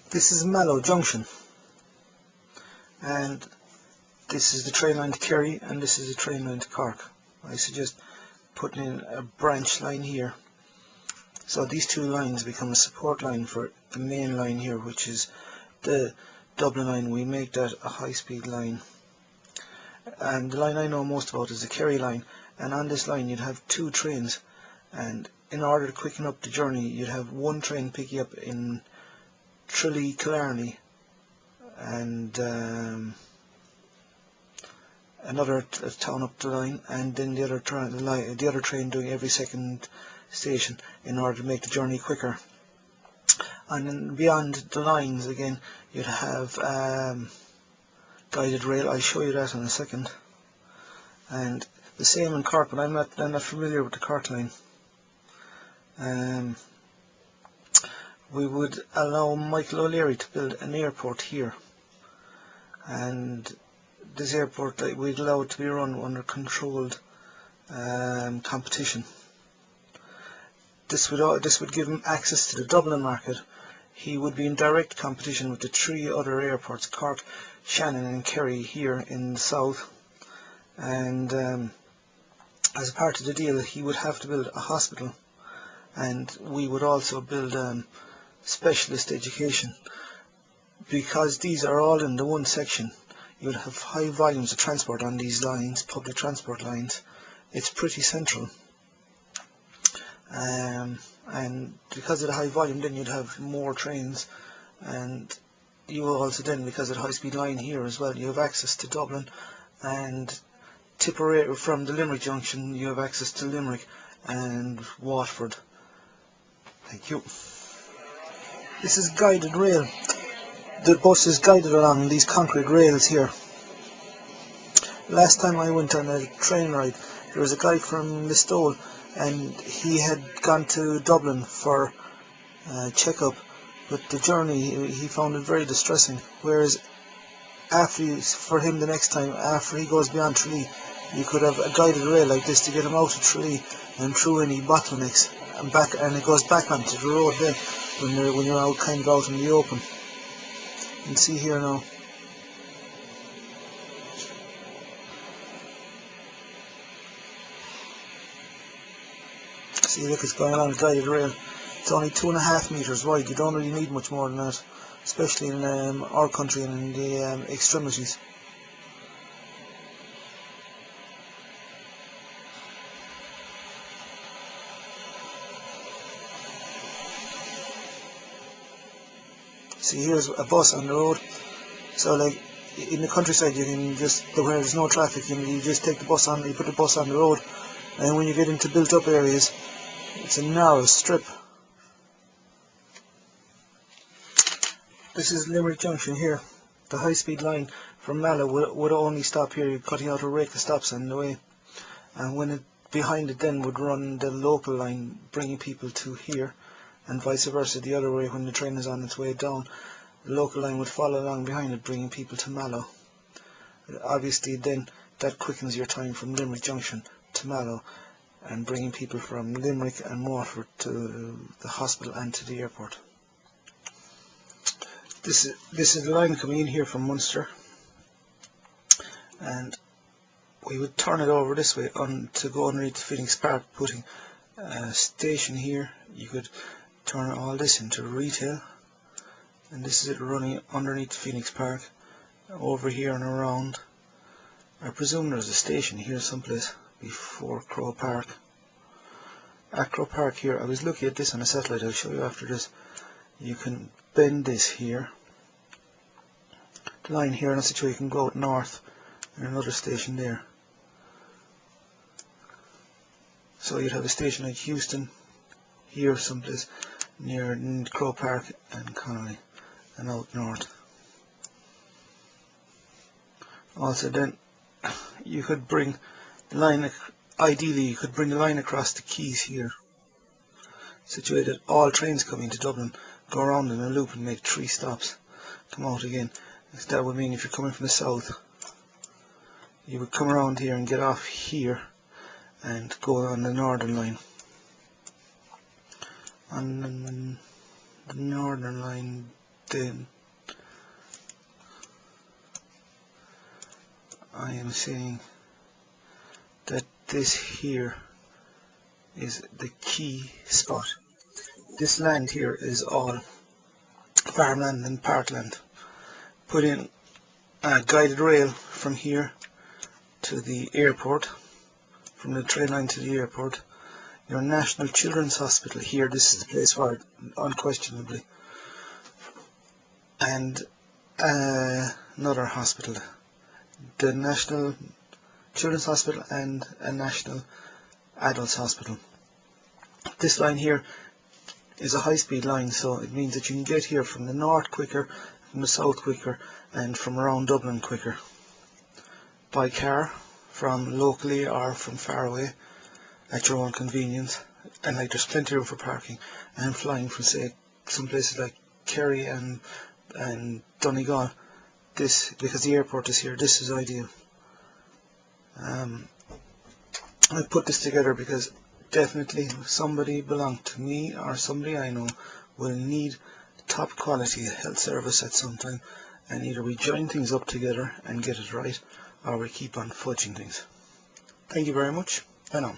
This is Mallow Junction, and this is the train line to Kerry, and this is the train line to Cork. I suggest putting in a branch line here, so these two lines become a support line for the main line here, which is the Dublin line. We make that a high-speed line, and the line I know most about is the Kerry line, and on this line you'd have two trains, and in order to quicken up the journey you'd have one train pick you up in Tralee, Killarney, and another town up the line, and then the other train doing every second station in order to make the journey quicker. And then beyond the lines again you'd have guided rail. I'll show you that in a second. And the same in Cork, but I'm not familiar with the Cork line. We would allow Michael O'Leary to build an airport here, and this airport we'd allow it to be run under controlled competition. This would give him access to the Dublin market. He would be in direct competition with the three other airports, Cork, Shannon and Kerry here in the south, and as a part of the deal he would have to build a hospital, and we would also build specialist education. Because these are all in the one section, you would have high volumes of transport on these lines, public transport lines. It's pretty central, and because of the high volume then you'd have more trains, and you will also then, because of the high speed line here as well, you have access to Dublin, and Tipperary from the Limerick junction you have access to Limerick and Waterford. Thank you. This is guided rail. The bus is guided along these concrete rails here. Last time I went on a train ride, there was a guy from Listowel, and he had gone to Dublin for a checkup, but the journey he found it very distressing. Whereas for him the next time, after he goes beyond Tralee, you could have a guided rail like this to get him out of Tralee and through any bottlenecks and back, and it goes back onto the road then when you're out kind of out in the open. You can see here now. See, look, it's going along the guided rail. It's only 2.5 meters wide. You don't really need much more than that, especially in our country and in the extremities. See, here's a bus on the road. So like in the countryside you can just, where there's no traffic, you just take the bus on, you put the bus on the road, and when you get into built up areas it's a narrow strip. This is Limerick Junction here. The high speed line from Mallow would only stop here, cutting out a rake of stops on the way, and when behind it then would run the local line bringing people to here, and vice versa the other way. When the train is on its way down, the local line would follow along behind it, bringing people to Mallow. Obviously then that quickens your time from Limerick Junction to Mallow, and bringing people from Limerick and Waterford to the hospital and to the airport. This is the line coming in here from Munster, and we would turn it over this way to go underneath Phoenix Park, putting a station here. You could turn all this into retail, and this is it running underneath Phoenix Park, over here and around. I presume there's a station here someplace before Crow Park. At Crow Park here, I was looking at this on a satellite, I'll show you after this. You can bend this here, the line here, and that's the way you can go out north, and another station there. So you'd have a station like Houston here someplace near Crow Park and Connolly and out north. Also then you could bring the line, ideally you could bring the line across the quays here, situated all trains coming to Dublin go around in a loop and make 3 stops, come out again. That would mean if you're coming from the south, you would come around here and get off here and go on the northern line. On the northern line then I am saying that this here is the key spot. This land here is all farmland and parkland. Put in a guided rail from here to the airport, from the train line to the airport. Your National Children's Hospital here, this is the place for it, unquestionably. And another hospital, the National Children's Hospital and a National Adults Hospital. This line here is a high-speed line, so it means that you can get here from the north quicker, from the south quicker, and from around Dublin quicker. By car, from locally or from far away, at your own convenience, and like there's plenty of room for parking. And flying from, say, some places like Kerry and Donegal, this, because the airport is here, this is ideal. I put this together because definitely somebody belonging to me or somebody I know will need top quality health service at some time, and either we join things up together and get it right, or we keep on fudging things. Thank you very much. Bye now.